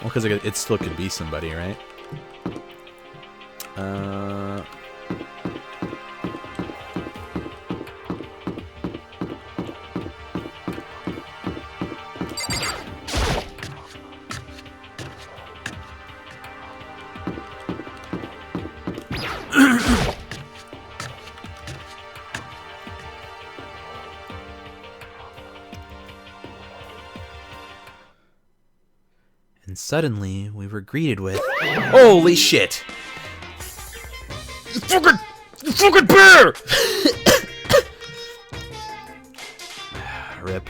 Well, because it still could be somebody, right? And suddenly, we were greeted with... Holy shit! You fucking bear! Rip.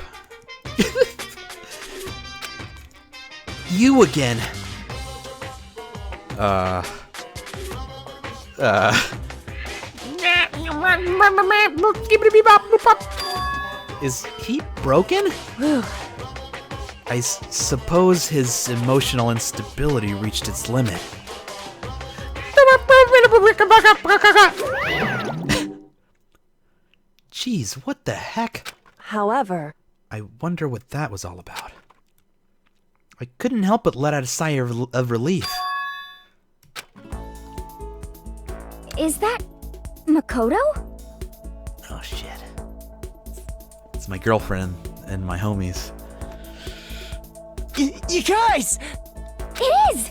You again! Is he broken? I suppose his emotional instability reached its limit. Jeez, what the heck? However, I wonder what that was all about. I couldn't help but let out a sigh of relief. Is that Makoto? Oh shit. It's my girlfriend and my homies. you guys! It is!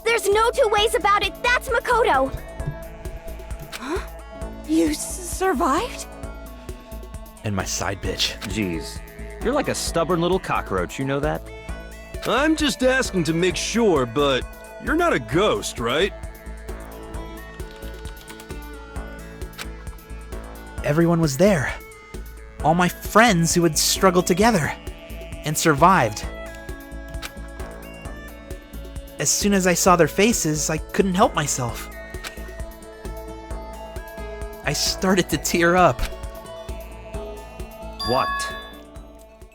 There's no two ways about it. That's Makoto. Huh? You survived? And my side bitch. Jeez, you're like a stubborn little cockroach, you know that? I'm just asking to make sure, but you're not a ghost, right? Everyone was there. All my friends who had struggled together and survived. As soon as I saw their faces, I couldn't help myself. I started to tear up. What?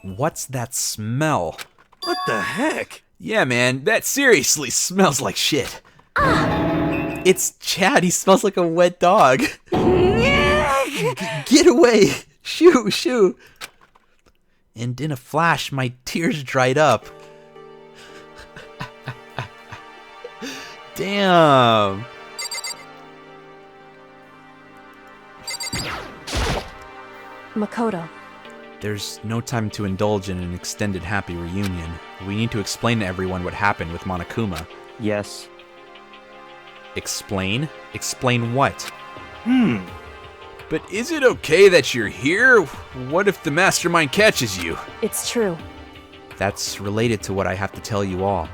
What's that smell? What the heck? Yeah, man, that seriously smells like shit. It's Chad. He smells like a wet dog. Get away! Shoo! And in a flash, my tears dried up. Damn. Makoto. There's no time to indulge in an extended happy reunion. We need to explain to everyone what happened with Monokuma. Yes. Explain? Explain what? But is it okay that you're here? What if the mastermind catches you? It's true. That's related to what I have to tell you all.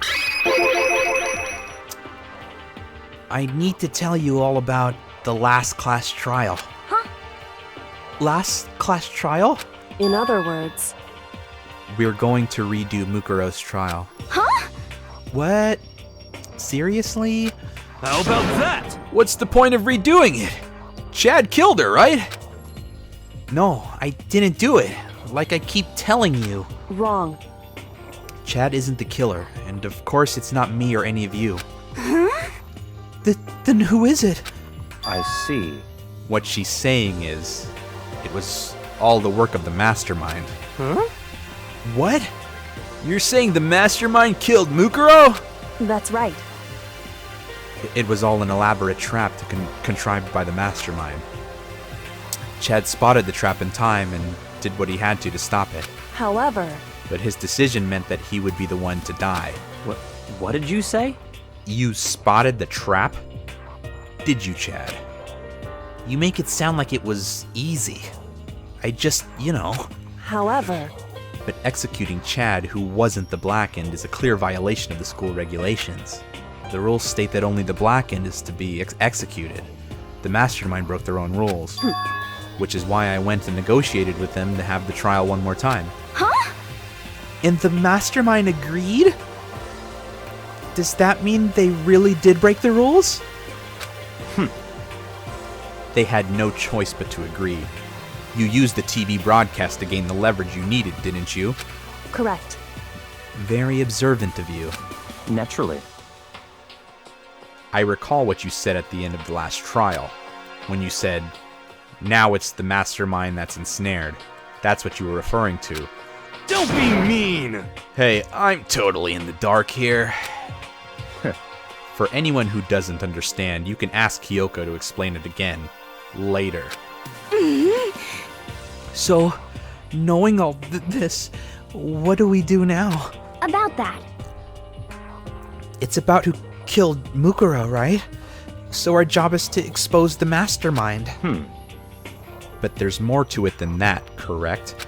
I need to tell you all about the last class trial. Huh? Last class trial? In other words, We're going to redo Mukuro's trial. Huh? What? Seriously? How about that? What's the point of redoing it? Chad killed her, right? No, I didn't do it. Like I keep telling you. wrong. Chad isn't the killer, and of course it's not me or any of you. Huh? Then who is it? I see. What she's saying is, it was all the work of the mastermind. Huh? What? You're saying the mastermind killed Mukuro? That's right. It was all an elaborate trap contrived by the mastermind. Chad spotted the trap in time and did what he had to stop it. However, But his decision meant that he would be the one to die. What did you say? You spotted the trap? Did you, Chad? You make it sound like it was easy. I just, however, But executing Chad, who wasn't the Blackened, is a clear violation of the school regulations. The rules state that only the Blackened is to be executed. The mastermind broke their own rules. Which is why I went and negotiated with them to have the trial one more time. Huh? And the mastermind agreed? Does that mean they really did break the rules? They had no choice but to agree. You used the TV broadcast to gain the leverage you needed, didn't you? correct. Very observant of you. Naturally. I recall what you said at the end of the last trial, when you said, "Now it's the mastermind that's ensnared." That's what you were referring to. Don't be mean! Hey, I'm totally in the dark here. For anyone who doesn't understand, you can ask Kyoko to explain it again later. So, knowing all this, what do we do now? About that. It's about who killed Mukuro, right? So our job is to expose the mastermind. But there's more to it than that, correct?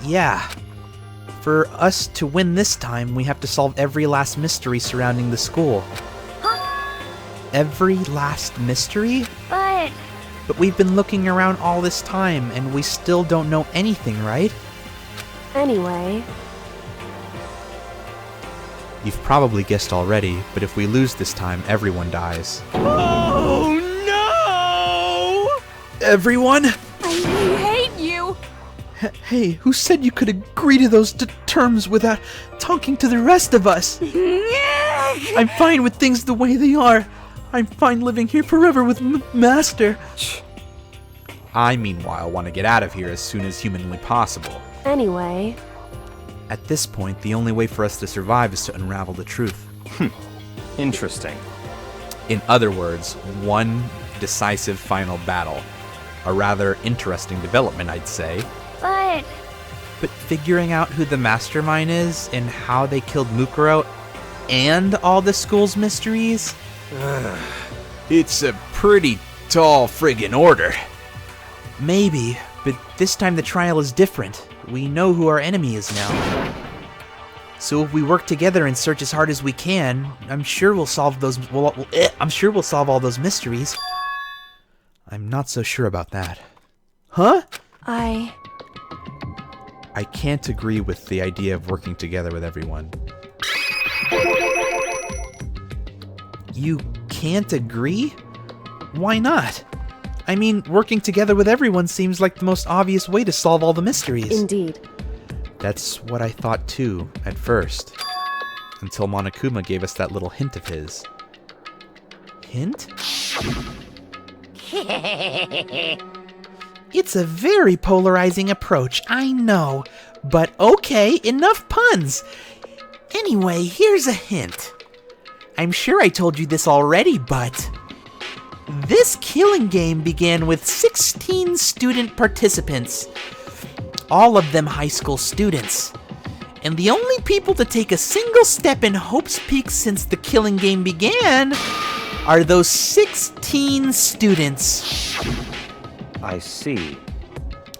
Yeah. For us to win this time, we have to solve every last mystery surrounding the school. Huh? Every last mystery? But... But we've been looking around all this time, and we still don't know anything, right? Anyway, You've probably guessed already, but if we lose this time, everyone dies. Oh no! Everyone? I hate you! Hey, who said you could agree to those terms without talking to the rest of us? I'm fine with things the way they are. I'm fine living here forever with Master. I, meanwhile, want to get out of here as soon as humanly possible. anyway, At this point, the only way for us to survive is to unravel the truth. Interesting. In other words, one decisive final battle. A rather interesting development, I'd say. But... But figuring out who the mastermind is and how they killed Mukuro and all the school's mysteries? It's a pretty tall friggin' order. Maybe, but this time the trial is different. We know who our enemy is now. So if we work together and search as hard as we can, I'm sure we'll solve those. I'm sure we'll solve all those mysteries. I'm not so sure about that. Huh? I can't agree with the idea of working together with everyone. You can't agree? Why not? I mean, working together with everyone seems like the most obvious way to solve all the mysteries. indeed. That's what I thought too, at first. Until Monokuma gave us that little hint of his. Hint? It's a very polarizing approach, I know. But okay, enough puns. Anyway, here's a hint. I'm sure I told you this already, but... This killing game began with 16 student participants. All of them high school students. And the only people to take a single step in Hope's Peak since the killing game began are those 16 students. I see.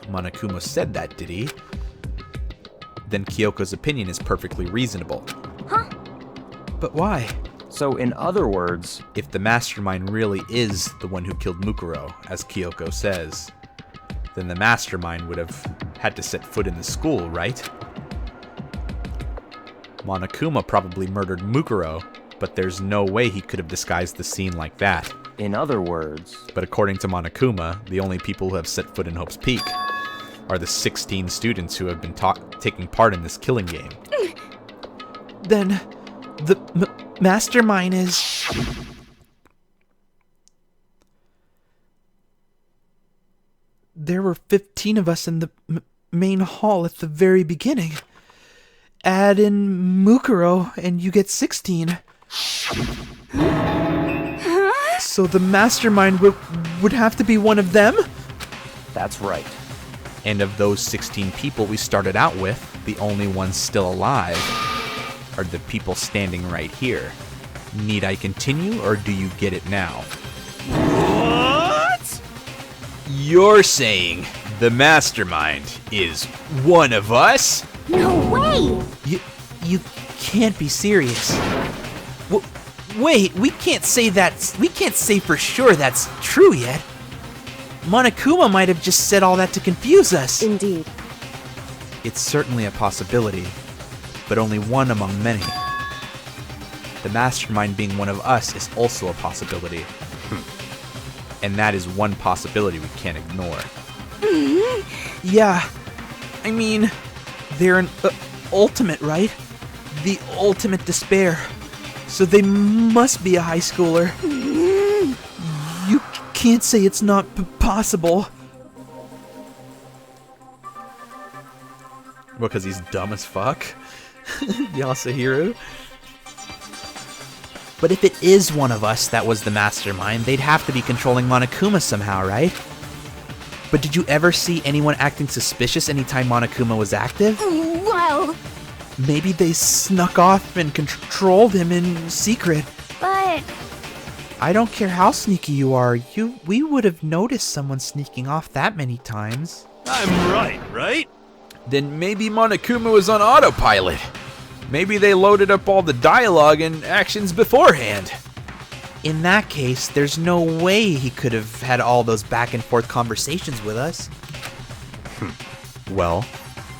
Monokuma said that, did he? Then Kyoko's opinion is perfectly reasonable. Huh? But why? So, in other words, If the mastermind really is the one who killed Mukuro, as Kyoko says, then the mastermind would have had to set foot in the school, right? Monokuma probably murdered Mukuro, but there's no way he could have disguised the scene like that. in other words, But according to Monokuma, the only people who have set foot in Hope's Peak are the 16 students who have been taking part in this killing game. Then, the mastermind is... There were 15 of us in the main hall at the very beginning. Add in Mukuro and you get 16. So the mastermind would have to be one of them? that's right. And of those 16 people we started out with, the only ones still alive are the people standing right here. Need I continue, or do you get it now? What? You're saying the mastermind is one of us? No way! You can't be serious. Wait, we can't say for sure that's true yet. Monokuma might have just said all that to confuse us. Indeed. It's certainly a possibility, but only one among many. The mastermind being one of us is also a possibility. And that is one possibility we can't ignore. Yeah, I mean, they're an ultimate, right? The ultimate despair. So they must be a high schooler. You can't say it's not possible. Because he's dumb as fuck? Yasuhiro? But if it is one of us that was the mastermind, they'd have to be controlling Monokuma somehow, right? But did you ever see anyone acting suspicious anytime Monokuma was active? Well, Maybe they snuck off and controlled him in secret. but... I don't care how sneaky you are, we would have noticed someone sneaking off that many times. I'm right? Then maybe Monokuma was on autopilot. Maybe they loaded up all the dialogue and actions beforehand. In that case, there's no way he could have had all those back and forth conversations with us. Well,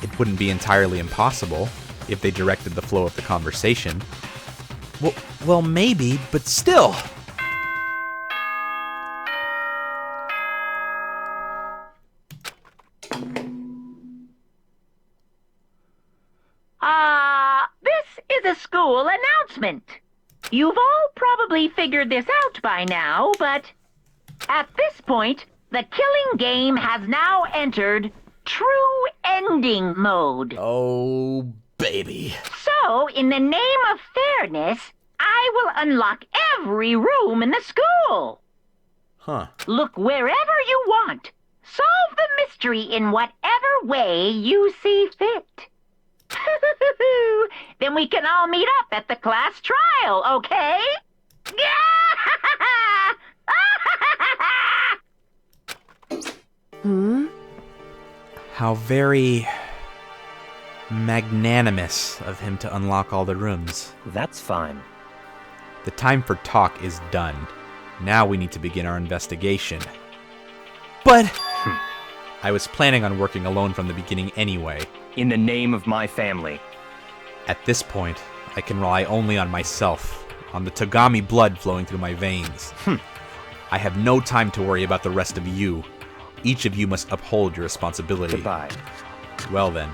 it wouldn't be entirely impossible if they directed the flow of the conversation. Well, maybe, but still. This is a school announcement. You've all probably figured this out by now, but at this point, the killing game has now entered true ending mode. Oh, baby. So, in the name of fairness, I will unlock every room in the school. Huh. Look wherever you want. Solve the mystery in whatever way you see fit. Then we can all meet up at the class trial, okay? How very magnanimous of him to unlock all the rooms. That's fine. The time for talk is done. Now we need to begin our investigation. But I was planning on working alone from the beginning anyway. In the name of my family. At this point, I can rely only on myself, on the Togami blood flowing through my veins. I have no time to worry about the rest of you. Each of you must uphold your responsibility. Goodbye. Well then.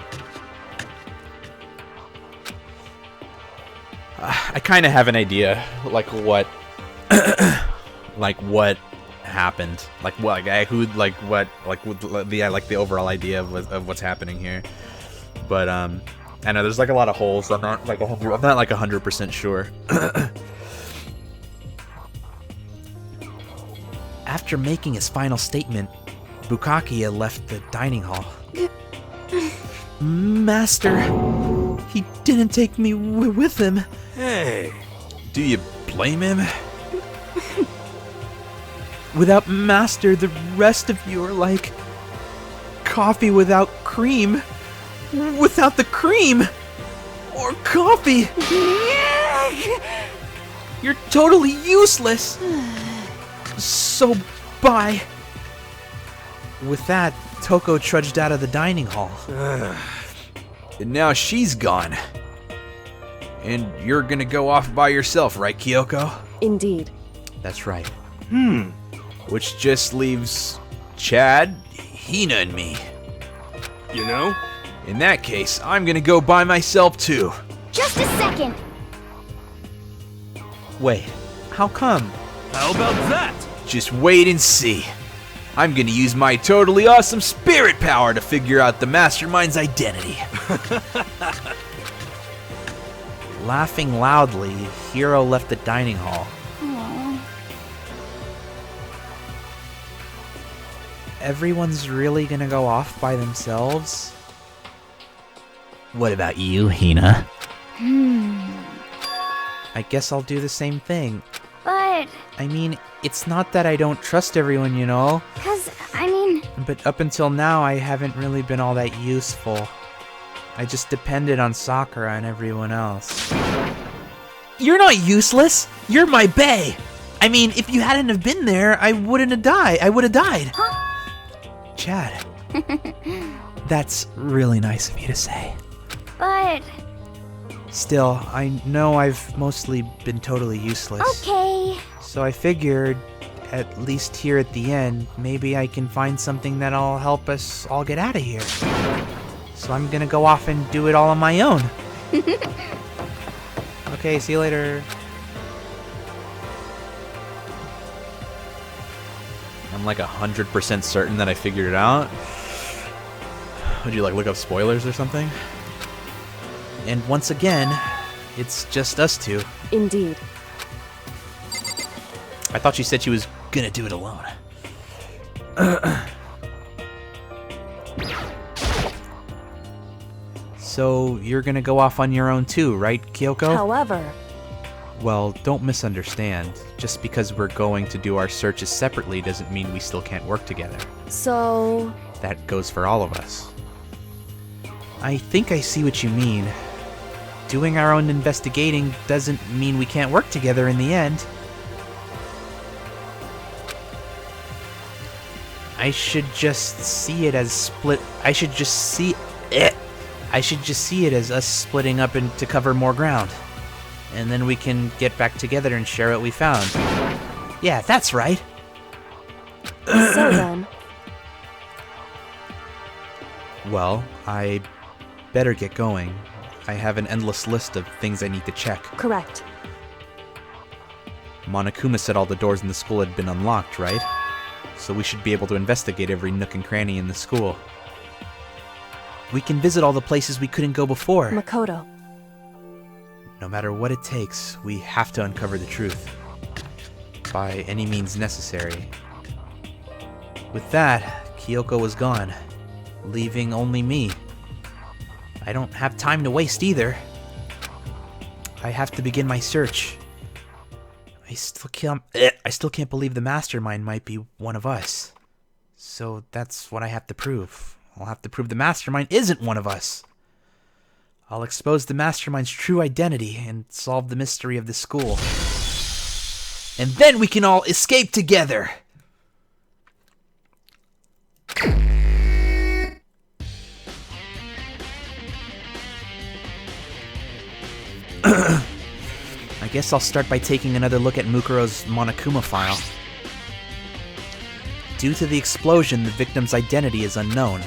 I kind of have an idea, like what, like what happened, like what, like who, like what, like the overall idea of what's happening here. But I know there's like a lot of holes. I'm not like 100% sure. After making his final statement, Bukakia left the dining hall. Master, he didn't take me with him. Hey, Do you blame him? Without Master, the rest of you are like coffee without cream. Without the cream! Or coffee! You're totally useless! So, bye. With that, Toko trudged out of the dining hall. And now she's gone. And you're gonna go off by yourself, right, Kyoko? Indeed. That's right. Which just leaves Chad, Hina, and me. you know? In that case, I'm gonna go by myself too. Just a second. Wait, how come? How about that? Just wait and see. I'm gonna use my totally awesome spirit power to figure out the mastermind's identity. Laughing loudly, Hiro left the dining hall. Everyone's really gonna go off by themselves? What about you, Hina? I guess I'll do the same thing. But, I mean, it's not that I don't trust everyone, you know? But up until now, I haven't really been all that useful. I just depended on Sakura and everyone else. You're not useless! You're my bae! I mean, if you hadn't have been there, I wouldn't have died. I would have died. Chad. That's really nice of you to say. but, Still, I know I've mostly been totally useless. okay. So I figured, at least here at the end, maybe I can find something that'll help us all get out of here. So I'm gonna go off and do it all on my own. Okay, see you later. I'm like 100% certain that I figured it out. Would you like look up spoilers or something? And once again, it's just us two. Indeed. I thought she said she was gonna do it alone. So, you're gonna go off on your own too, right, Kyoko? However, Well, don't misunderstand. Just because we're going to do our searches separately doesn't mean we still can't work together. so... That goes for all of us. I think I see what you mean. Doing our own investigating doesn't mean we can't work together in the end. I should just see it as split. I should just see it. I should just see it as us splitting up to cover more ground. And then we can get back together and share what we found. Yeah, that's right. So then, Well, I better get going. I have an endless list of things I need to check. correct. Monokuma said all the doors in the school had been unlocked, right? So we should be able to investigate every nook and cranny in the school. We can visit all the places we couldn't go before. Makoto. No matter what it takes, we have to uncover the truth. By any means necessary. With that, Kyoko was gone, leaving only me. I don't have time to waste either. I have to begin my search. I still can't believe the mastermind might be one of us. So that's what I have to prove. I'll have to prove the mastermind isn't one of us. I'll expose the mastermind's true identity and solve the mystery of the school. And then we can all escape together! I guess I'll start by taking another look at Mukuro's Monokuma file. Due to the explosion, the victim's identity is unknown.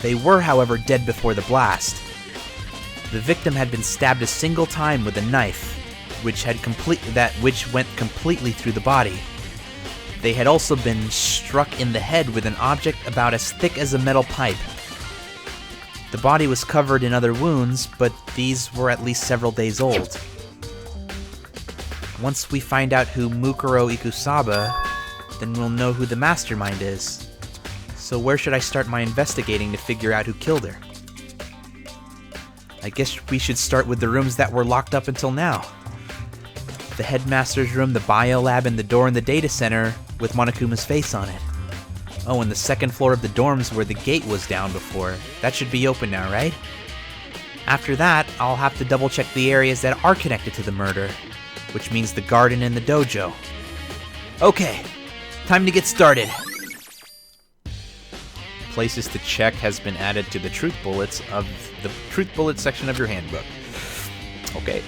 They were, however, dead before the blast. The victim had been stabbed a single time with a knife, which went completely through the body. They had also been struck in the head with an object about as thick as a metal pipe. The body was covered in other wounds, but these were at least several days old. Once we find out who Mukuro Ikusaba, then we'll know who the mastermind is. So where should I start my investigating to figure out who killed her? I guess we should start with the rooms that were locked up until now. The headmaster's room, the bio lab, and the door in the data center with Monokuma's face on it. Oh, and the second floor of the dorms where the gate was down before. That should be open now, right? After that, I'll have to double check the areas that are connected to the murder, which means the garden and the dojo. Okay, time to get started. Places to check has been added to the truth bullets of the truth bullet section of your handbook. Okay.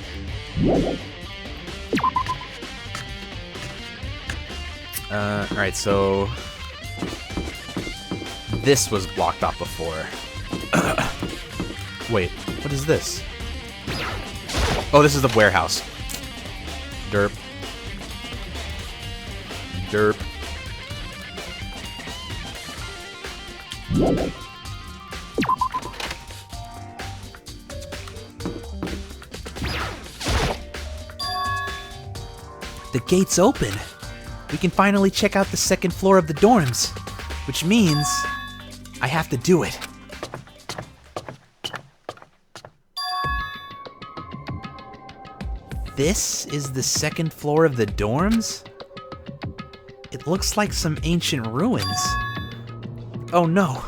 Alright, so this was blocked off before. Wait, what is this? Oh, this is the warehouse. Derp. Derp. The gate's open. We can finally check out the second floor of the dorms, which means I have to do it. This is the second floor of the dorms? It looks like some ancient ruins. Oh no.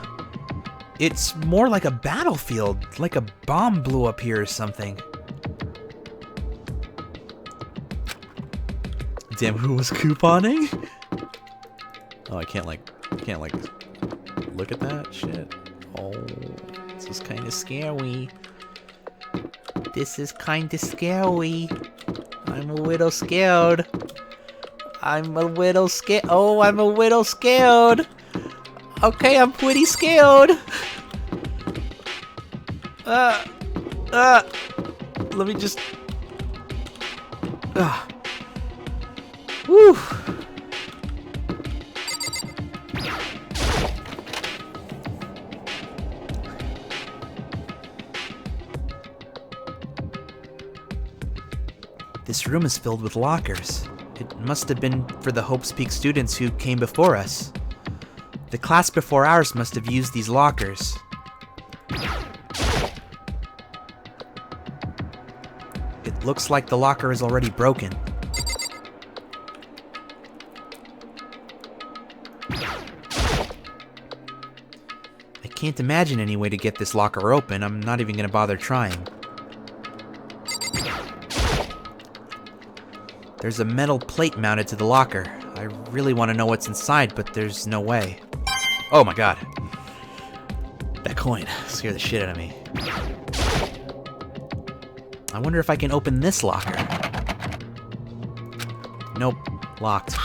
It's more like a battlefield, like a bomb blew up here or something. Damn, who was couponing? Oh, I can't like look at that shit. Oh, this is kind of scary. This is kind of scary. I'm a little scared. I'm a little scared. Oh, I'm a little scared. Okay, I'm pretty scared. Let me just. Whew. This room is filled with lockers. It must have been for the Hope's Peak students who came before us. The class before ours must have used these lockers. It looks like the locker is already broken. I can't imagine any way to get this locker open. I'm not even gonna bother trying. There's a metal plate mounted to the locker. I really want to know what's inside, but there's no way. Oh my god. That coin scared the shit out of me. I wonder if I can open this locker. Nope, locked.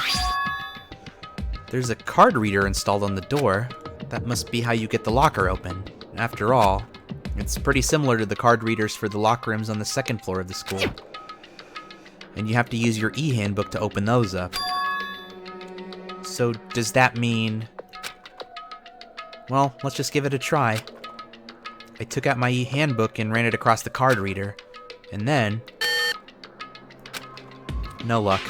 There's a card reader installed on the door. That must be how you get the locker open. After all, it's pretty similar to the card readers for the locker rooms on the second floor of the school. And you have to use your e-handbook to open those up. So does that mean... Well, let's just give it a try. I took out my e-handbook and ran it across the card reader. And then... No luck.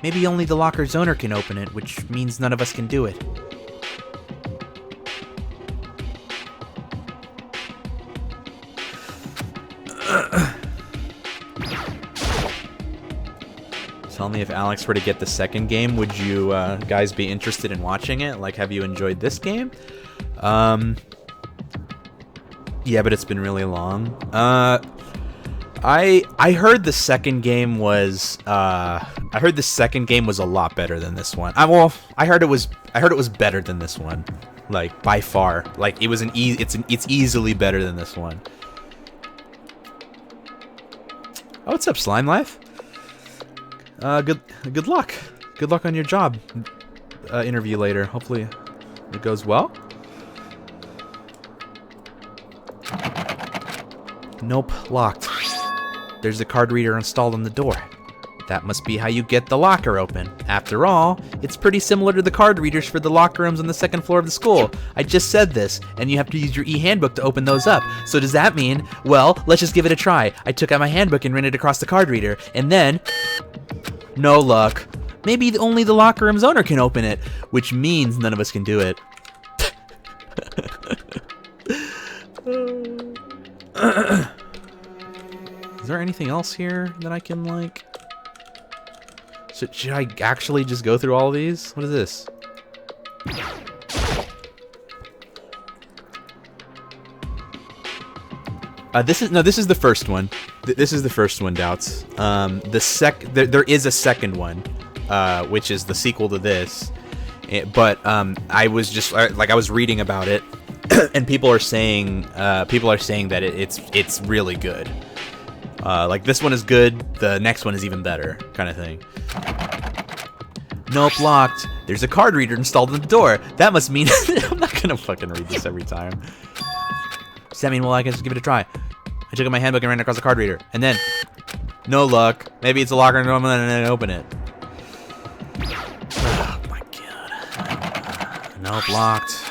Maybe only the locker's owner can open it, which means none of us can do it. Tell me, if Alex were to get the second game, would you guys be interested in watching it? Like, have you enjoyed this game? Yeah, but it's been really long. I heard the second game was a lot better than this one. I heard it was better than this one, like by far. Like it was it's easily better than this one. Oh, what's up, Slime Life? Good luck. Good luck on your job interview later. Hopefully it goes well. Nope, locked. There's a card reader installed on the door. That must be how you get the locker open. After all, it's pretty similar to the card readers for the locker rooms on the second floor of the school. I just said this, and you have to use your e-handbook to open those up. So does that mean, well, let's just give it a try. I took out my handbook and ran it across the card reader, and then... No luck. Maybe only the locker room's owner can open it, which means none of us can do it. Is there anything else here that I can, like... Should I actually just go through all of these? What is this? This is the first one. This is the first one, Doubts. There is a second one, which is the sequel to this. But I was just I was reading about it, and people are saying that it's really good. Like this one is good, the next one is even better, kind of thing. Nope, locked. There's a card reader installed on the door. That must mean I'm not gonna fucking read this every time. Does that mean, well, I can just give it a try? I took out my handbook and ran across the card reader, and then no luck. Maybe it's a locker and then open it. Oh my god. Nope, locked.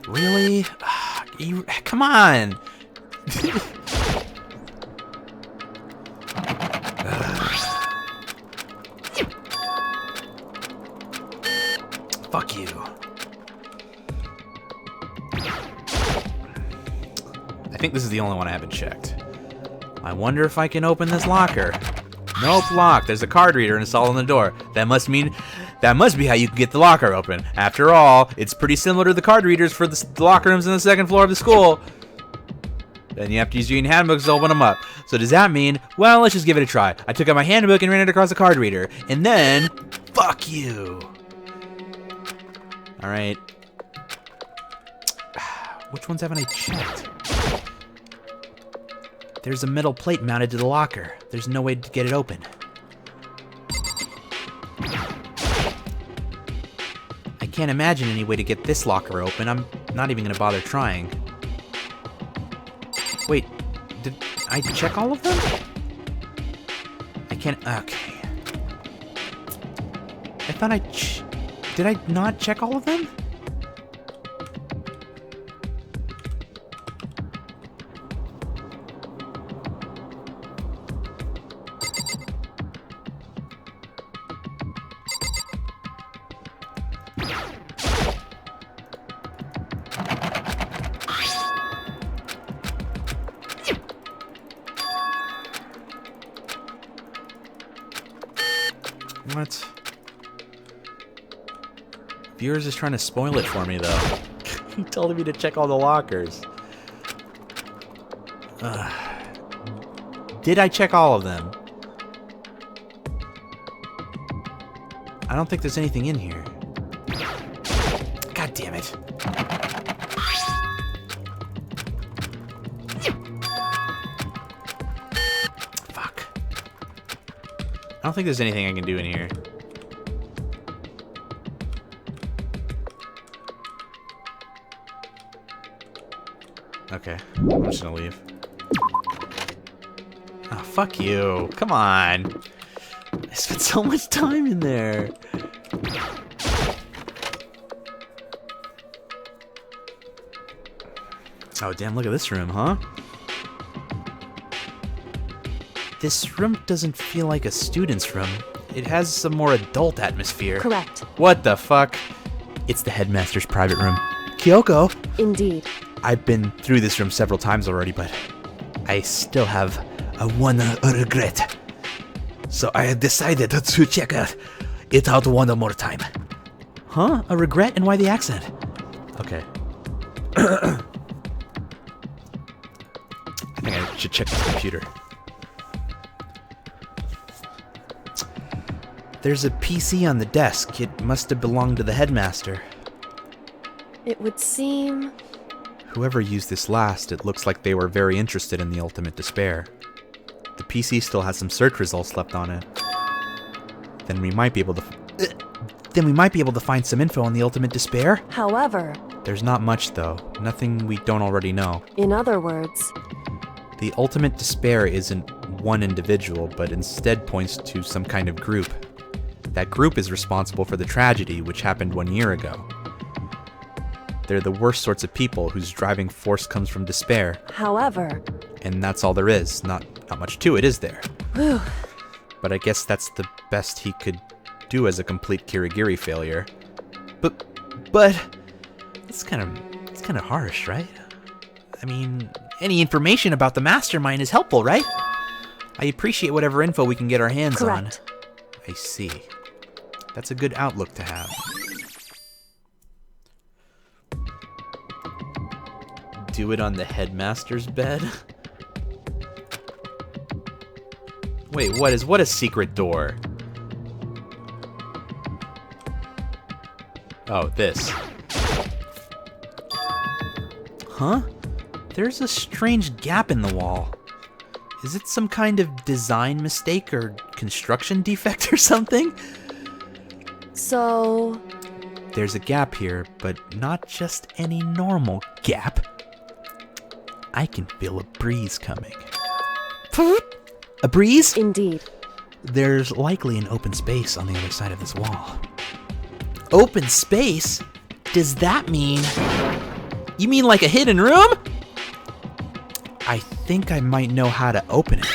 Really? Come on. Fuck you. I think this is the only one I haven't checked. I wonder if I can open this locker. Nope, locked. There's a card reader installed on the door. That must be how you can get the locker open. After all, it's pretty similar to the card readers for the locker rooms on the second floor of the school. Then you have to use your handbooks to open them up. So does that mean, well, let's just give it a try. I took out my handbook and ran it across the card reader. And then, fuck you. Alright. Which ones haven't I checked? There's a metal plate mounted to the locker. There's no way to get it open. I can't imagine any way to get this locker open. I'm not even gonna bother trying. Wait, did I check all of them? I can't, okay. I thought did I not check all of them? What? Viewers is trying to spoil it for me, though. He told me to check all the lockers. Did I check all of them? I don't think there's anything in here. God damn it. Fuck. I don't think there's anything I can do in here. Okay, I'm just gonna leave. Oh, fuck you. Come on. I spent so much time in there. Oh, damn, look at this room, huh? This room doesn't feel like a student's room. It has some more adult atmosphere. Correct. What the fuck? It's the headmaster's private room. Kyoko! Indeed. I've been through this room several times already, but I still have one regret. So I decided to check it out one more time. Huh? A regret? And why the accent? Okay. I think I should check the computer. There's a PC on the desk. It must have belonged to the headmaster. It would seem... Whoever used this last, it looks like they were very interested in the Ultimate Despair. The PC still has some search results left on it. Then we might be able to find some info on the Ultimate Despair. However... There's not much though. Nothing we don't already know. In other words... The Ultimate Despair isn't one individual, but instead points to some kind of group. That group is responsible for the tragedy which happened 1 year ago. They're the worst sorts of people whose driving force comes from despair. However... And that's all there is. Not much to it, is there? Whew. But I guess that's the best he could do as a complete Kirigiri failure. But it's kind of harsh, right? I mean, any information about the mastermind is helpful, right? I appreciate whatever info we can get our hands Correct. on. I see. That's a good outlook to have. Do it on the headmaster's bed? Wait, what a secret door? Oh, this. Huh? There's a strange gap in the wall. Is it some kind of design mistake or construction defect or something? So... There's a gap here, but not just any normal gap. I can feel a breeze coming. A breeze? Indeed. There's likely an open space on the other side of this wall. Open space? Does that mean... You mean like a hidden room? I think I might know how to open it.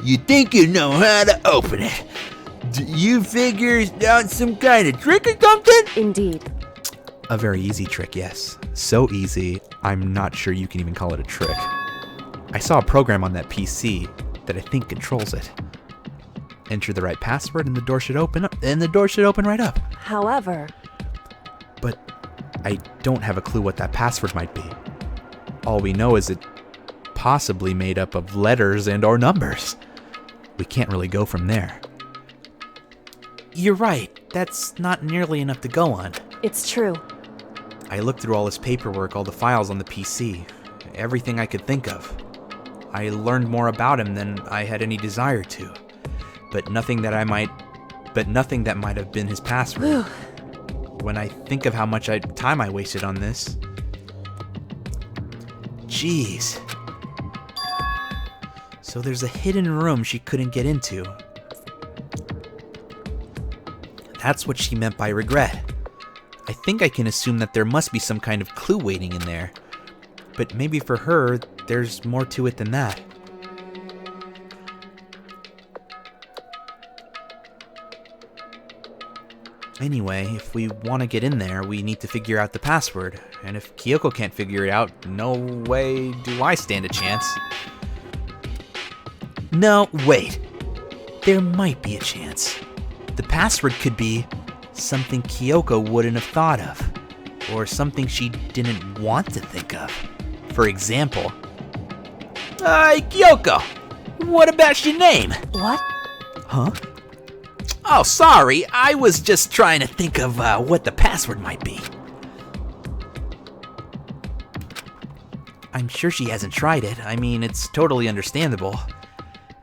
You think you know how to open it? Do you figure out some kind of trick or something? Indeed. A very easy trick, yes. So easy, I'm not sure you can even call it a trick. I saw a program on that PC that I think controls it. Enter the right password and the door should open up, and the door should open right up. However... But I don't have a clue what that password might be. All we know is it possibly made up of letters and or numbers. We can't really go from there. You're right, that's not nearly enough to go on. It's true. I looked through all his paperwork, all the files on the PC, everything I could think of. I learned more about him than I had any desire to, but nothing that might have been his password. When I think of how much time I wasted on this. Jeez. So there's a hidden room she couldn't get into. That's what she meant by regret. I think I can assume that there must be some kind of clue waiting in there. But maybe for her, there's more to it than that. Anyway, if we want to get in there, we need to figure out the password. And if Kyoko can't figure it out, no way do I stand a chance. No, wait. there might be a chance. The password could be something Kyoko wouldn't have thought of, or something she didn't want to think of. For example, Kyoko, what about your name? What? Huh? Oh, sorry, I was just trying to think of what the password might be. I'm sure she hasn't tried it. I mean, it's totally understandable.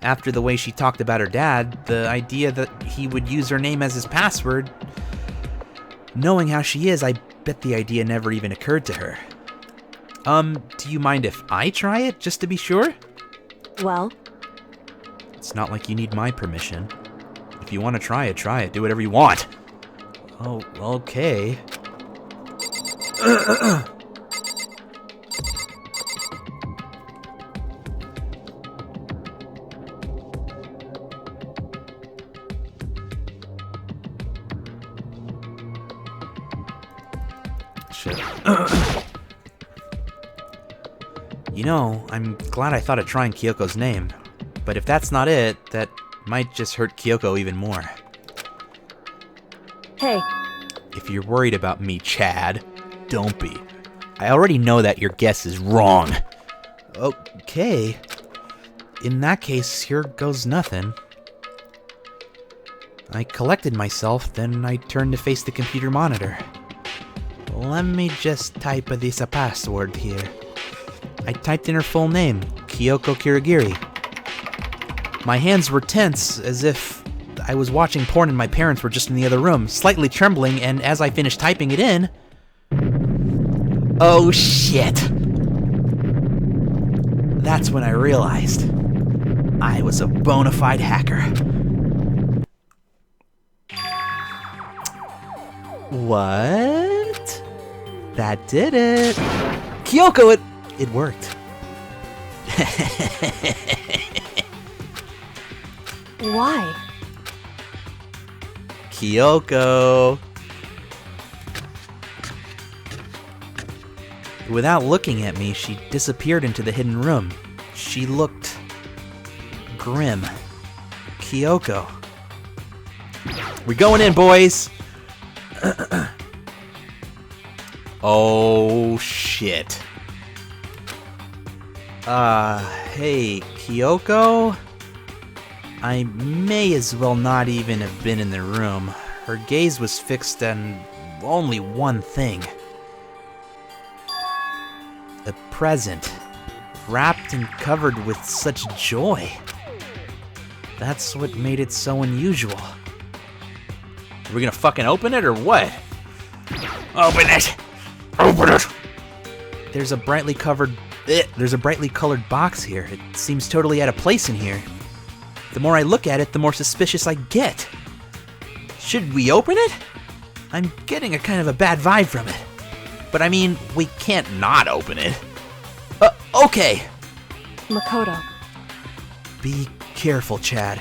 After the way she talked about her dad, the idea that he would use her name as his password, knowing how she is, I bet the idea never even occurred to her. Do you mind if I try it, just to be sure? Well, It's not like you need my permission. If you want to try it, try it. Do whatever you want. Oh, okay. Shit. You know, I'm glad I thought of trying Kyoko's name. But if that's not it, that might just hurt Kyoko even more. hey, If you're worried about me, Chad, don't be. I already know that your guess is wrong. Okay. In that case, here goes nothing. I collected myself, then I turned to face the computer monitor. Let me just type this password here. I typed in her full name, Kyoko Kirigiri. My hands were tense, as if I was watching porn and my parents were just in the other room, slightly trembling, and as I finished typing it in... Oh shit! That's when I realized I was a bona fide hacker. What? That did it. Kyoko, it worked. why? Kyoko. Without looking at me, she disappeared into the hidden room. She looked grim. Kyoko. We going in, boys. Oh shit. Hey, Kyoko? I may as well not even have been in the room. Her gaze was fixed on only one thing. A present, wrapped and covered with such joy. That's what made it so unusual. Are we gonna fucking open it or what? Open it! Open it! There's a brightly colored box here. It seems totally out of place in here. The more I look at it, the more suspicious I get. Should we open it? I'm getting a kind of a bad vibe from it. But I mean, we can't not open it. Okay. Makoto. Be careful, Chad.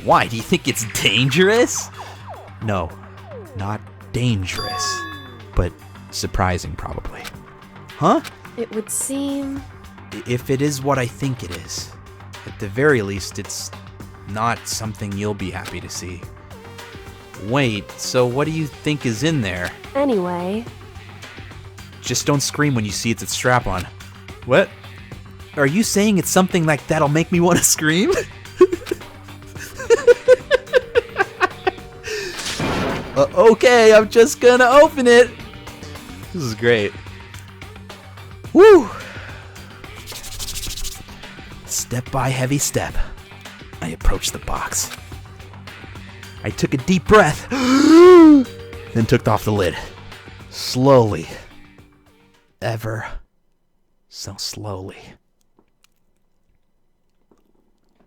Why, do you think it's dangerous? No, not dangerous. But surprising, probably. Huh? It would seem... If it is what I think it is, at the very least, it's not something you'll be happy to see. Wait, so what do you think is in there? Anyway, Just don't scream when you see it's a strap-on. What? Are you saying it's something like that'll make me want to scream? Okay, I'm just gonna open it. This is great. Woo! Step by heavy step, I approached the box. I took a deep breath, then took off the lid. Slowly. Ever so slowly.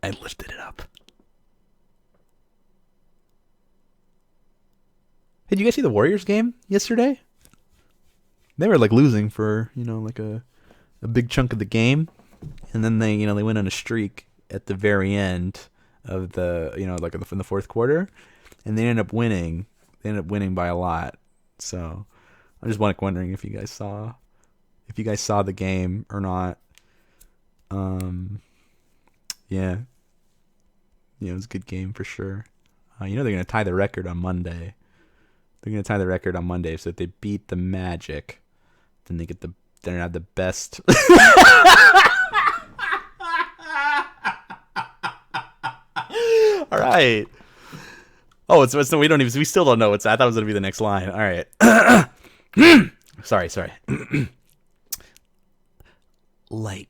I lifted it up. Hey, did you guys see the Warriors game yesterday? They were like losing for, like a big chunk of the game. And then they went on a streak at the very end of the, in the fourth quarter. And they ended up winning. They ended up winning by a lot. So I'm just wondering if you guys saw the game or not. Yeah. You know, it was a good game for sure. You know they're gonna tie the record on Monday. They're gonna tie the record on Monday, so if they beat the Magic, then they're gonna have the best. All right. Oh, it's we still don't know what's. I thought it was gonna be the next line. All right. Sorry. Light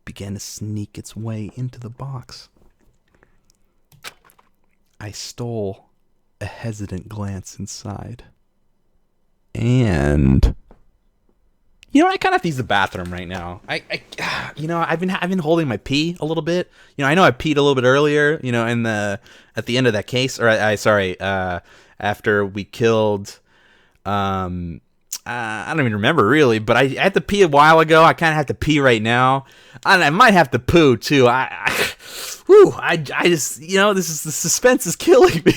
began to sneak its way into the box. I stole a hesitant glance inside. And you know, I kind of have to use the bathroom right now. I've been holding my pee a little bit. You know, I know I peed a little bit earlier, you know, at the end of that case, or after we killed I don't even remember really, but I had to pee a while ago. I kind of have to pee right now. I might have to poo too. I just, you know, the suspense is killing me.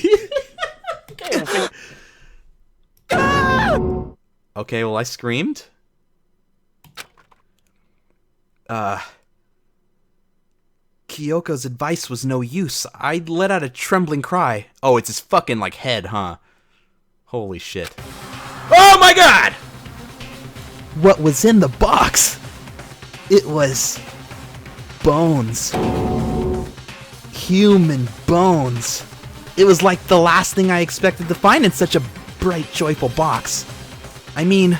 Okay, well, I screamed. Kyoko's advice was no use. I let out a trembling cry. Oh, it's his fucking, like, head, huh? Holy shit. Oh my god! What was in the box? It was bones. Human bones. It was like the last thing I expected to find in such a bright, joyful box. I mean,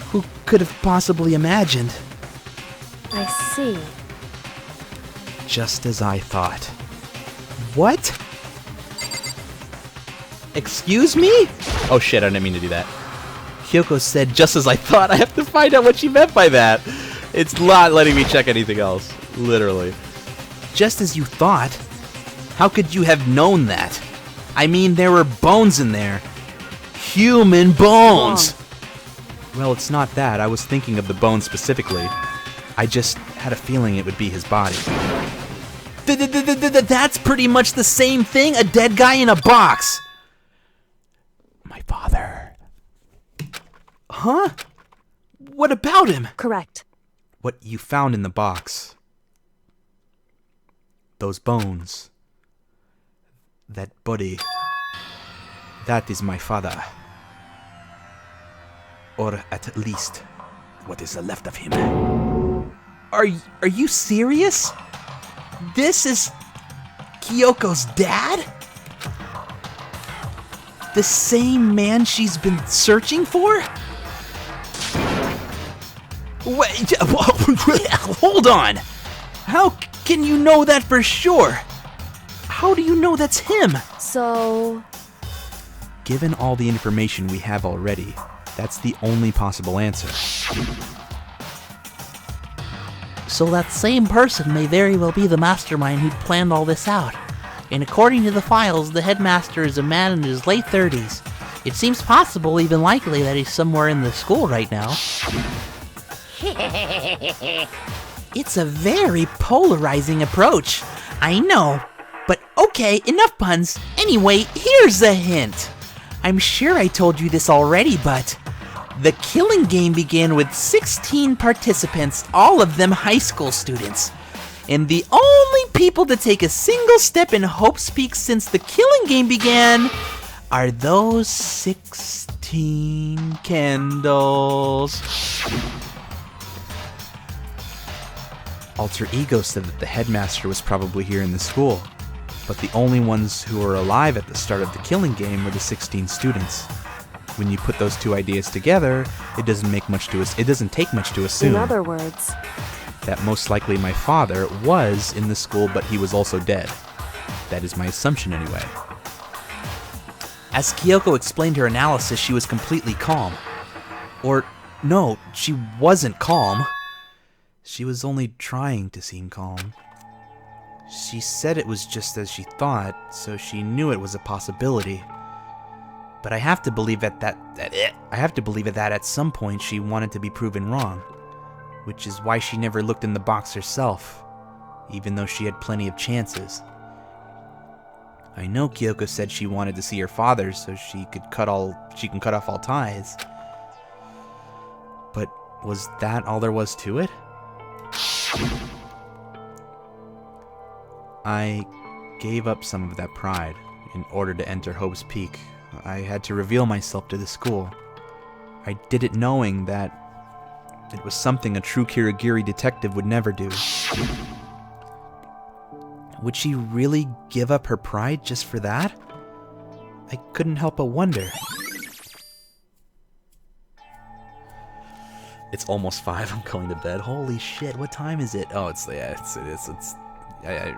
who could have possibly imagined? I see. Just as I thought. What? Excuse me? Oh shit, I didn't mean to do that. Kyoko said, just as I thought. I have to find out what she meant by that. It's not letting me check anything else. Literally. Just as you thought? How could you have known that? I mean, there were bones in there. Human bones! Well, it's not that. I was thinking of the bones specifically. I just had a feeling it would be his body. That's pretty much the same thing. A dead guy in a box. My father. Huh? What about him? Correct. What you found in the box. Those bones. That body. That is my father. Or at least, what is left of him. Are you serious? This is Kyoko's dad? The same man she's been searching for? Wait, hold on. How can you know that for sure? How do you know that's him? So... Given all the information we have already, that's the only possible answer. So that same person may very well be the mastermind who'd planned all this out. And according to the files, the headmaster is a man in his late 30s. It seems possible, even likely, that he's somewhere in the school right now. It's a very polarizing approach. I know. But okay, enough puns. Anyway, here's a hint. I'm sure I told you this already, but the killing game began with 16 participants, all of them high school students. And the only people to take a single step in Hope's Peak since the killing game began are those 16 candles. Alter Ego said that the headmaster was probably here in the school, but the only ones who were alive at the start of the killing game were the 16 students. When you put those two ideas together, it doesn't take much to assume. In other words, that most likely my father was in the school, but he was also dead. That is my assumption anyway. As Kyoko explained her analysis, she was completely calm. Or, no, she wasn't calm. She was only trying to seem calm. She said it was just as she thought, so she knew it was a possibility. But I have to believe that at some point she wanted to be proven wrong. Which is why she never looked in the box herself, even though she had plenty of chances. I know Kyoko said she wanted to see her father so she can cut off all ties. But was that all there was to it? I gave up some of that pride in order to enter Hope's Peak. I had to reveal myself to the school. I did it knowing that it was something a true Kirigiri detective would never do. Would she really give up her pride just for that? I couldn't help but wonder. It's almost 5. I'm going to bed. Holy shit! What time is it? Oh, it's I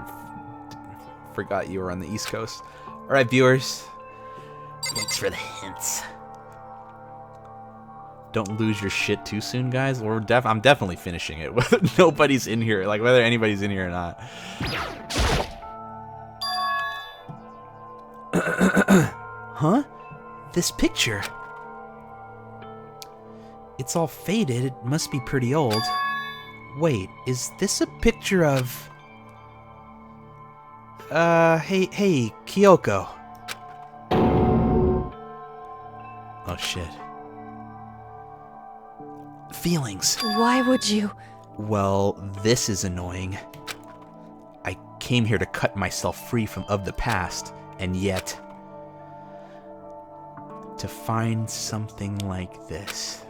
forgot you were on the East Coast. All right, viewers. Thanks for the hints. Don't lose your shit too soon, guys. I'm definitely finishing it. Whether nobody's in here, like whether anybody's in here or not. Huh? This picture. It's all faded. It must be pretty old. Wait, is this a picture of... Hey, Kyoko. Oh, shit. Feelings. Why would you? Well, this is annoying. I came here to cut myself free of the past, and yet... to find something like this.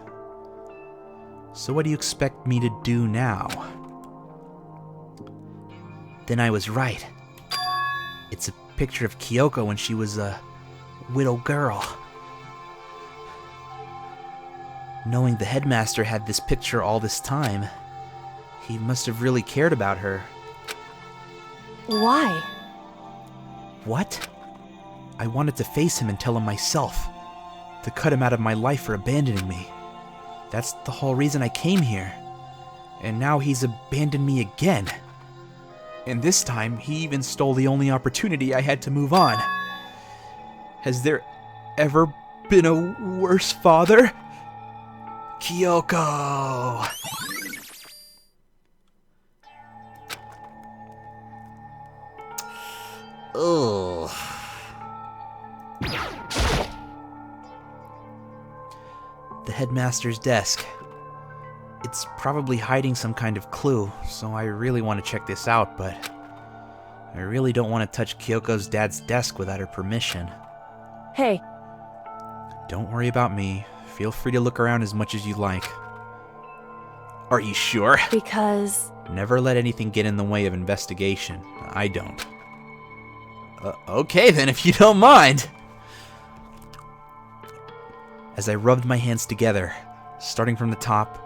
So what do you expect me to do now? Then I was right. It's a picture of Kyoko when she was a widow girl. Knowing the headmaster had this picture all this time, he must have really cared about her. Why? What? I wanted to face him and tell him myself. To cut him out of my life for abandoning me. That's the whole reason I came here. And now he's abandoned me again. And this time, he even stole the only opportunity I had to move on. Has there ever been a worse father? Kyoko! Ugh. The headmaster's desk. It's probably hiding some kind of clue, so I really want to check this out, but I really don't want to touch Kyoko's dad's desk without her permission. Hey, Don't worry about me. Feel free to look around as much as you like. Are you sure? because... Never let anything get in the way of investigation. I don't. Okay then, if you don't mind. As I rubbed my hands together, starting from the top,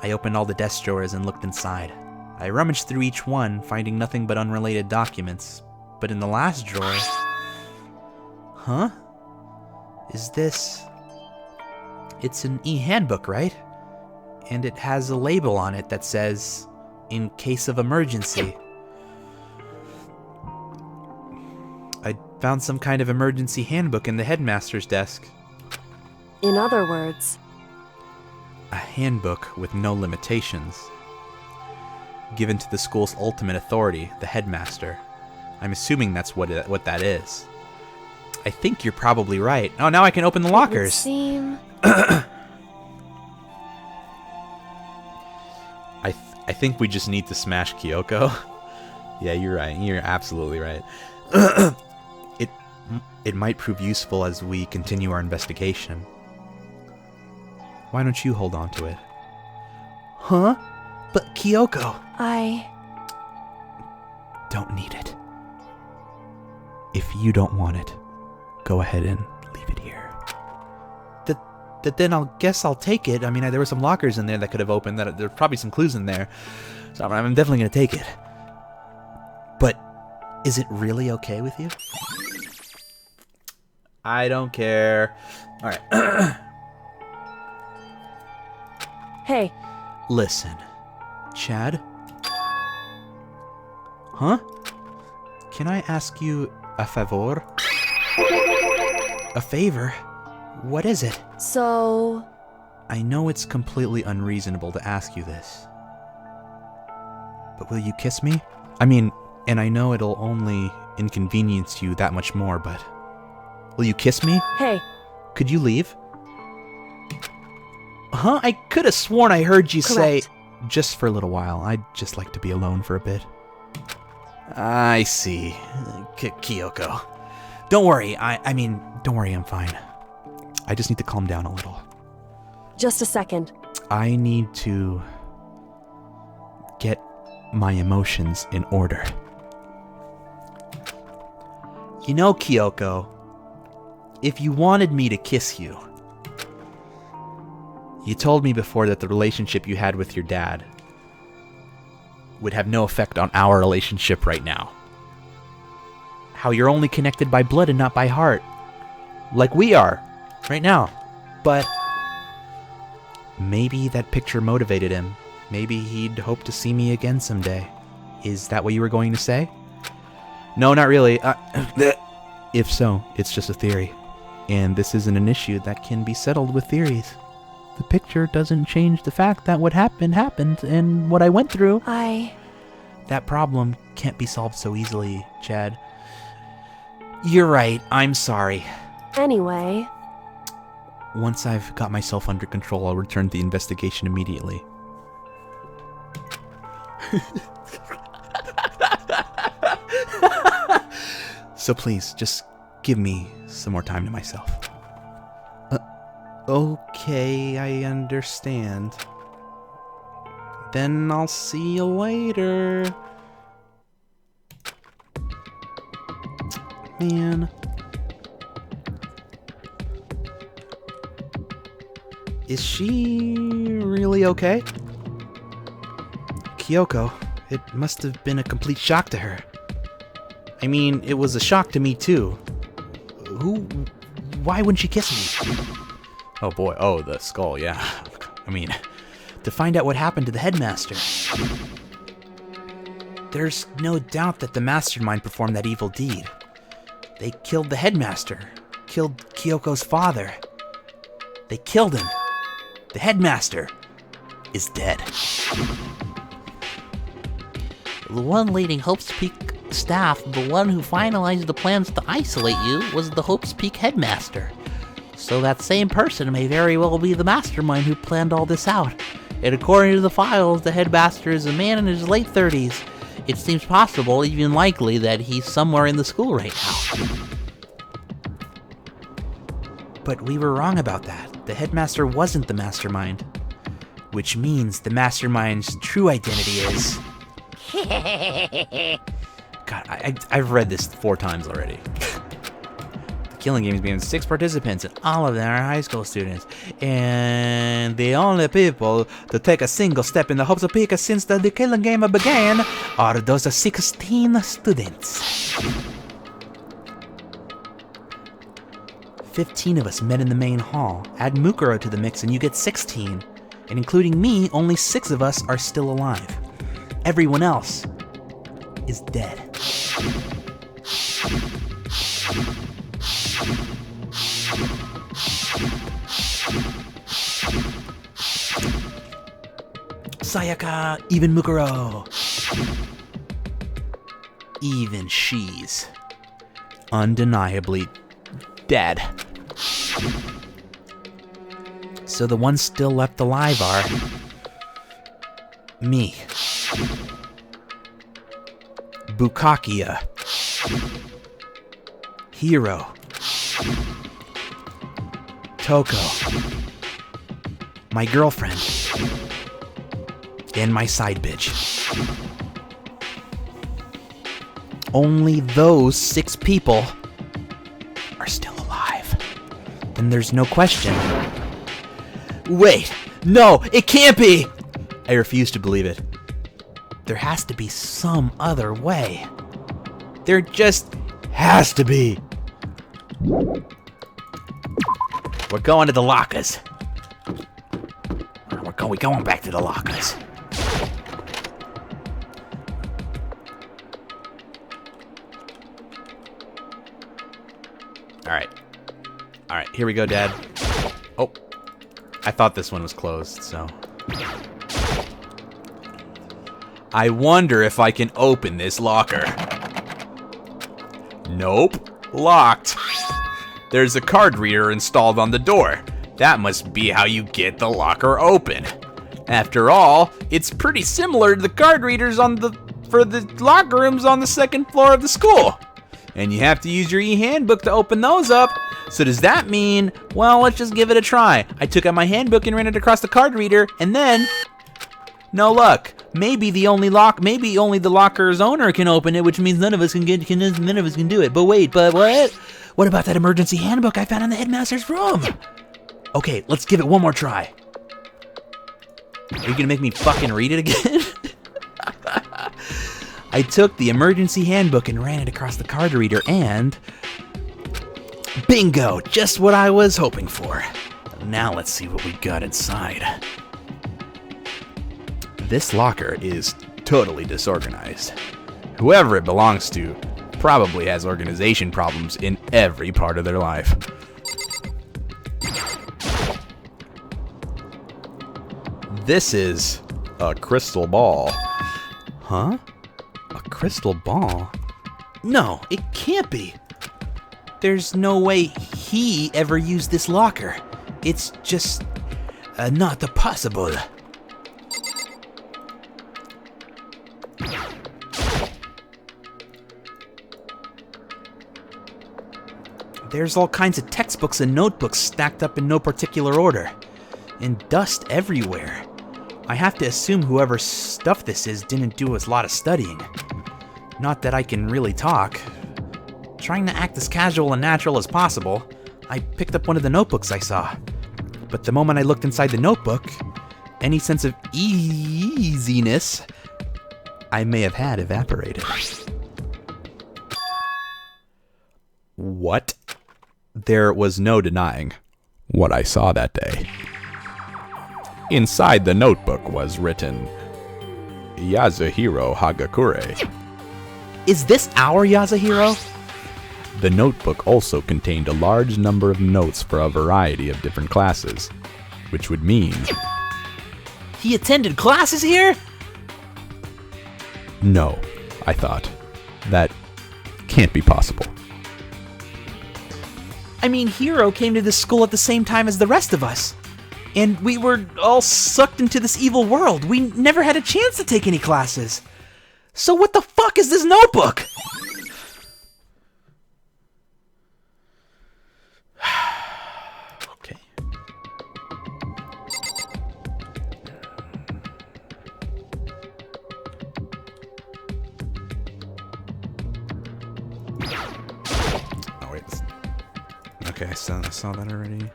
I opened all the desk drawers and looked inside. I rummaged through each one, finding nothing but unrelated documents. But in the last drawer... Huh? Is this... It's an e-handbook, right? And it has a label on it that says, "In case of emergency." I found some kind of emergency handbook in the headmaster's desk. In other words... A handbook with no limitations. Given to the school's ultimate authority, the headmaster. I'm assuming that's what that is. I think you're probably right. Oh, now I can open the It would lockers. seem... I think we just need to smash Kyoko. Yeah, you're right. You're absolutely right. It might prove useful as we continue our investigation. Why don't you hold on to it? Huh? But Kyoko... I... Don't need it. If you don't want it, go ahead and leave it here. Then I'll guess I'll take it. I mean, there were some lockers in there that could have opened. There's probably some clues in there. So I'm definitely going to take it. But is it really okay with you? I don't care. All right. Hey, Listen, Chad? Huh? Can I ask you a favor? A favor? What is it? so... I know it's completely unreasonable to ask you this. But will you kiss me? I mean, and I know it'll only inconvenience you that much more, but... Will you kiss me? Hey, Could you leave? Huh? I could have sworn I heard you say... Correct. Just for a little while. I'd just like to be alone for a bit. I see. Kyoko. Don't worry. I mean, don't worry, I'm fine. I just need to calm down a little. Just a second. I need to get my emotions in order. You know, Kyoko, if you wanted me to kiss you, you told me before that the relationship you had with your dad would have no effect on our relationship right now. How you're only connected by blood and not by heart. Like we are, right now. But maybe that picture motivated him. Maybe he'd hope to see me again someday. Is that what you were going to say? No, not really. If so, it's just a theory. And this isn't an issue that can be settled with theories. The picture doesn't change the fact that what happened, and what I went through. That problem can't be solved so easily, Chad. You're right, I'm sorry. Anyway. Once I've got myself under control, I'll return to the investigation immediately. So please, just give me some more time to myself. Okay, I understand. Then I'll see you later. Man. Is she really okay? Kyoko, it must have been a complete shock to her. I mean, it was a shock to me too. Why wouldn't she kiss me? Oh boy, the skull, yeah. I mean, to find out what happened to the headmaster. There's no doubt that the mastermind performed that evil deed. They killed the headmaster, killed Kyoko's father. They killed him. The headmaster is dead. The one leading Hope's Peak staff, the one who finalized the plans to isolate you, was the Hope's Peak headmaster. So that same person may very well be the mastermind who planned all this out. And according to the files, the headmaster is a man in his late 30s. It seems possible, even likely, that he's somewhere in the school right now. But we were wrong about that. The headmaster wasn't the mastermind. Which means the mastermind's true identity is... God, I've read this 4 times already. The killing game is being 6 participants, and all of them are high school students. And the only people to take a single step in the Hopes of Pika since the killing game began are those 16 students. 15 of us met in the main hall. Add Mukuro to the mix and you get 16. And including me, only 6 of us are still alive. Everyone else is dead. Sayaka, even Mukuro. Even she's undeniably dead. So the ones still left alive are me, Bukakia, Hiro, Toko, my girlfriend, and my side bitch. Only those 6 people are still alive. Then there's no question. Wait, no, it can't be! I refuse to believe it. There has to be some other way. There just has to be. We're going to the lockers. We're going back to the lockers. Alright, here we go, Dad. Oh, I thought this one was closed, so... I wonder if I can open this locker. Nope, locked. There's a card reader installed on the door. That must be how you get the locker open. After all, it's pretty similar to the card readers on the for the locker rooms on the second floor of the school. And you have to use your e-handbook to open those up. So does that mean, well, let's just give it a try. I took out my handbook and ran it across the card reader, and then, no luck. Maybe only the locker's owner can open it, which means none of us can do it. But wait, what? What about that emergency handbook I found in the headmaster's room? Okay, let's give it one more try. Are you gonna make me fucking read it again? I took the emergency handbook and ran it across the card reader, and bingo, just what I was hoping for. Now let's see what we got inside. This locker is totally disorganized. Whoever it belongs to probably has organization problems in every part of their life. This is a crystal ball. Huh? A crystal ball? No, it can't be. There's no way he ever used this locker. It's just not possible. There's all kinds of textbooks and notebooks stacked up in no particular order, and dust everywhere. I have to assume whoever stuff this is didn't do a lot of studying. Not that I can really talk. Trying to act as casual and natural as possible, I picked up one of the notebooks I saw. But the moment I looked inside the notebook, any sense of easiness I may have had evaporated. What? There was no denying what I saw that day. Inside the notebook was written, Yasuhiro Hagakure. Is this our Yasuhiro? The notebook also contained a large number of notes for a variety of different classes, which would mean... He attended classes here? No, I thought. That can't be possible. I mean, Hiro came to this school at the same time as the rest of us. And we were all sucked into this evil world. We never had a chance to take any classes. So what the fuck is this notebook? Okay. Oh wait. Okay, I saw that already.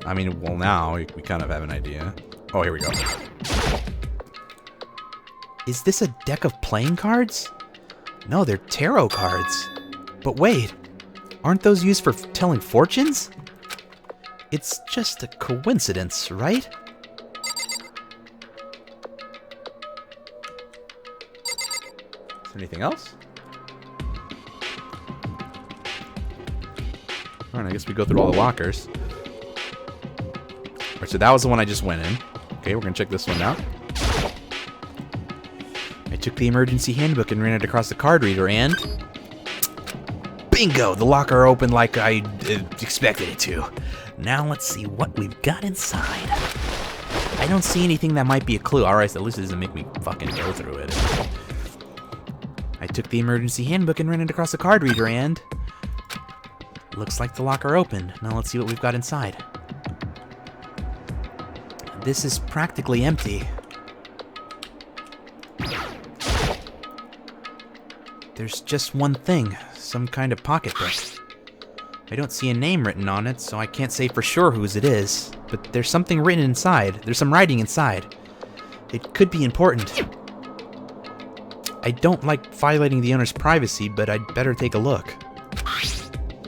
I mean, well, now we kind of have an idea. Oh, here we go. Is this a deck of playing cards? No, they're tarot cards. But wait, aren't those used for telling fortunes? It's just a coincidence, right? Is there anything else? Alright, I guess we go through all the lockers. Alright, so that was the one I just went in. Okay, we're gonna check this one out. I took the emergency handbook and ran it across the card reader, and... bingo! The locker opened like I expected it to. Now let's see what we've got inside. I don't see anything that might be a clue. Alright, so at least it doesn't make me fucking go through it. I took the emergency handbook and ran it across the card reader, and... looks like the locker opened. Now let's see what we've got inside. This is practically empty. There's just one thing, some kind of pocketbook. I don't see a name written on it, so I can't say for sure whose it is. But there's something written inside. There's some writing inside. It could be important. I don't like violating the owner's privacy, but I'd better take a look.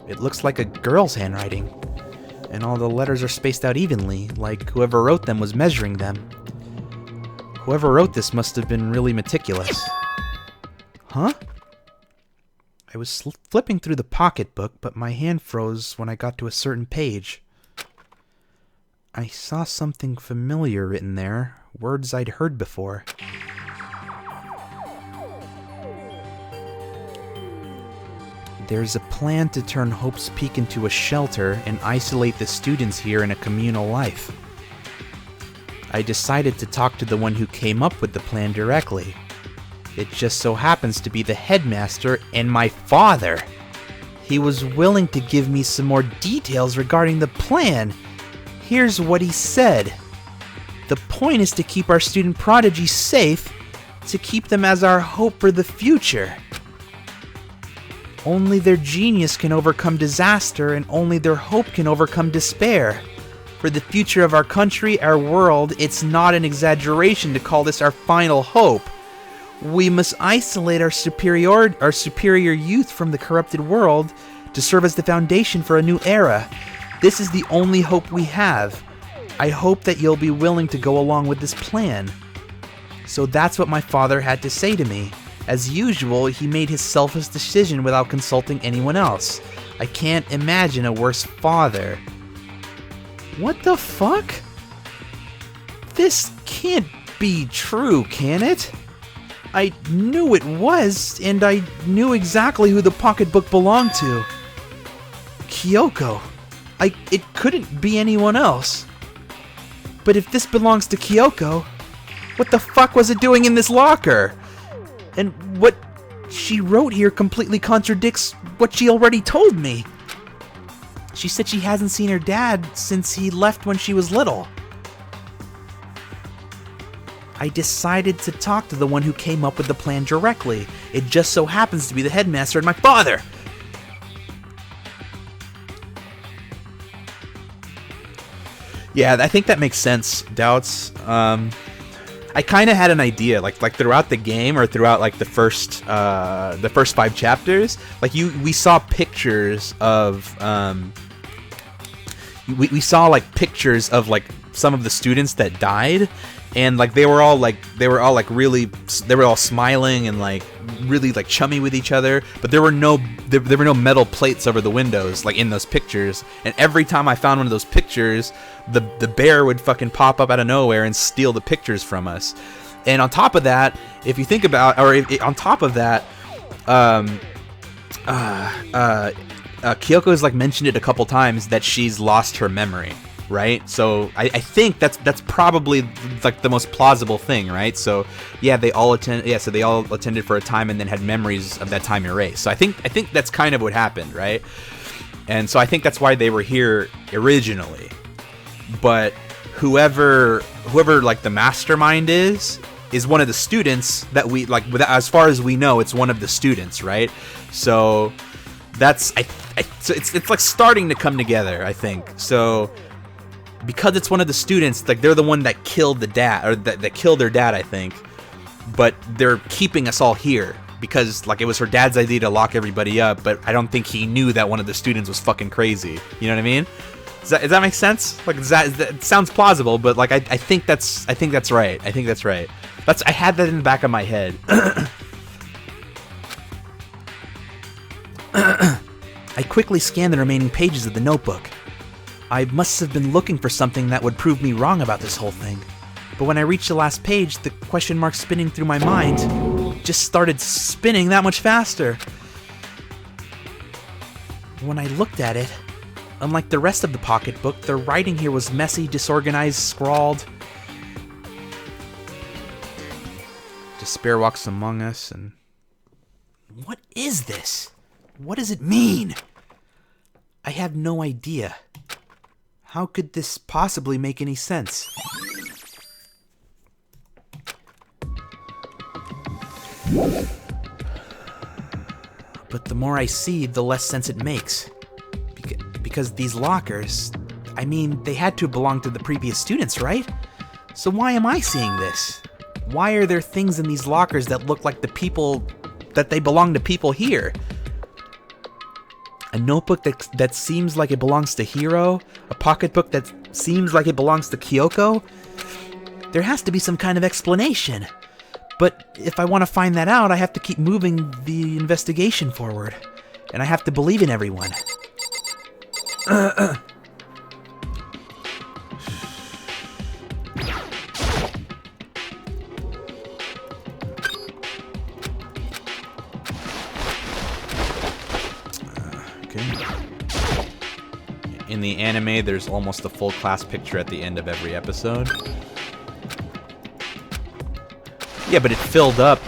It looks like a girl's handwriting. And all the letters are spaced out evenly, like whoever wrote them was measuring them. Whoever wrote this must have been really meticulous. Huh? I was flipping through the pocketbook, but my hand froze when I got to a certain page. I saw something familiar written there, words I'd heard before. There's a plan to turn Hope's Peak into a shelter and isolate the students here in a communal life. I decided to talk to the one who came up with the plan directly. It just so happens to be the headmaster and my father. He was willing to give me some more details regarding the plan. Here's what he said. The point is to keep our student prodigies safe, to keep them as our hope for the future. Only their genius can overcome disaster, and only their hope can overcome despair. For the future of our country, our world, it's not an exaggeration to call this our final hope. We must isolate our superior youth from the corrupted world to serve as the foundation for a new era. This is the only hope we have. I hope that you'll be willing to go along with this plan. So that's what my father had to say to me. As usual, he made his selfish decision without consulting anyone else. I can't imagine a worse father. What the fuck? This can't be true, can it? I knew it was, and I knew exactly who the pocketbook belonged to. Kyoko. It couldn't be anyone else. But if this belongs to Kyoko, what the fuck was it doing in this locker? And what she wrote here completely contradicts what she already told me. She said she hasn't seen her dad since he left when she was little. I decided to talk to the one who came up with the plan directly. It just so happens to be the headmaster and my father. Yeah, I think that makes sense, Doubts. I kind of had an idea, like throughout the game or throughout like the first 5 chapters, like we saw pictures of we saw like pictures of like some of the students that died, and like they were all smiling and like really like chummy with each other, but there were no metal plates over the windows like in those pictures. And every time I found one of those pictures, the bear would fucking pop up out of nowhere and steal the pictures from us. And on top of that, if you think about, Kyoko's like mentioned it a couple times that she's lost her memory, right? So I think that's probably like the most plausible thing, right? So yeah, they all attended for a time and then had memories of that time erased. So I think that's kind of what happened, right? And so I think that's why they were here originally. But whoever like the mastermind is one of the students that we like. As far as we know, it's one of the students, right? So that's so it's like starting to come together, I think. So because it's one of the students, like they're the one that killed the dad, or that killed their dad, I think. But they're keeping us all here because like it was her dad's idea to lock everybody up. But I don't think he knew that one of the students was fucking crazy. You know what I mean? Does that make sense? Like, it sounds plausible, but like I think that's right. I think that's right. I had that in the back of my head. I quickly scanned the remaining pages of the notebook. I must have been looking for something that would prove me wrong about this whole thing. But when I reached the last page, the question mark spinning through my mind just started spinning that much faster. When I looked at it, unlike the rest of the pocketbook, the writing here was messy, disorganized, scrawled. Despair walks among us, and... What is this? What does it mean? I have no idea. How could this possibly make any sense? But the more I see, the less sense it makes. Because these lockers, I mean, they had to belong to the previous students, right? So why am I seeing this? Why are there things in these lockers that look like that they belong to people here? A notebook that seems like it belongs to Hiro? A pocketbook that seems like it belongs to Kyoko? There has to be some kind of explanation. But if I want to find that out, I have to keep moving the investigation forward. And I have to believe in everyone. In the anime, there's almost a full class picture at the end of every episode. Yeah, but it filled up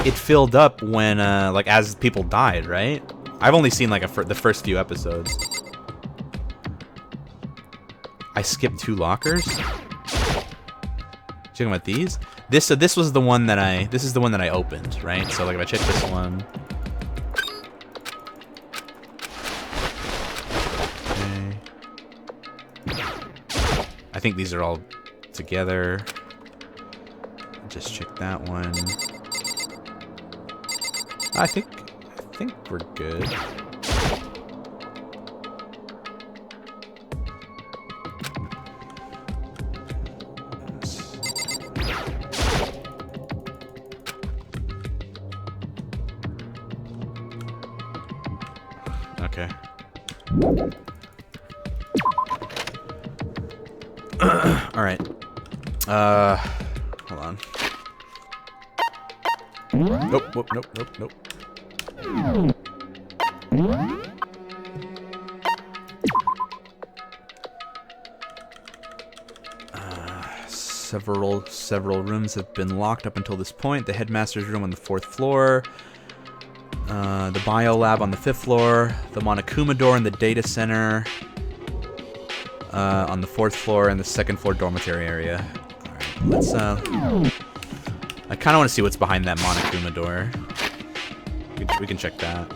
it filled up when, like, as people died, right? I've only seen, like, the first few episodes. I skipped 2 lockers? Talking about these? This was the one that this is the one that I opened, right? So, like, if I check this one... Okay. I think these are all together. Just check that one. I think we're good. Okay. All right. Hold on. Nope, nope, nope, nope, nope. Several rooms have been locked up until this point. The headmaster's room on the 4th floor. The bio lab on the 5th floor. The Monokuma door in the data center. On the 4th floor and the 2nd floor dormitory area. Alright, let's I kinda wanna see what's behind that Monokuma door. We can check that.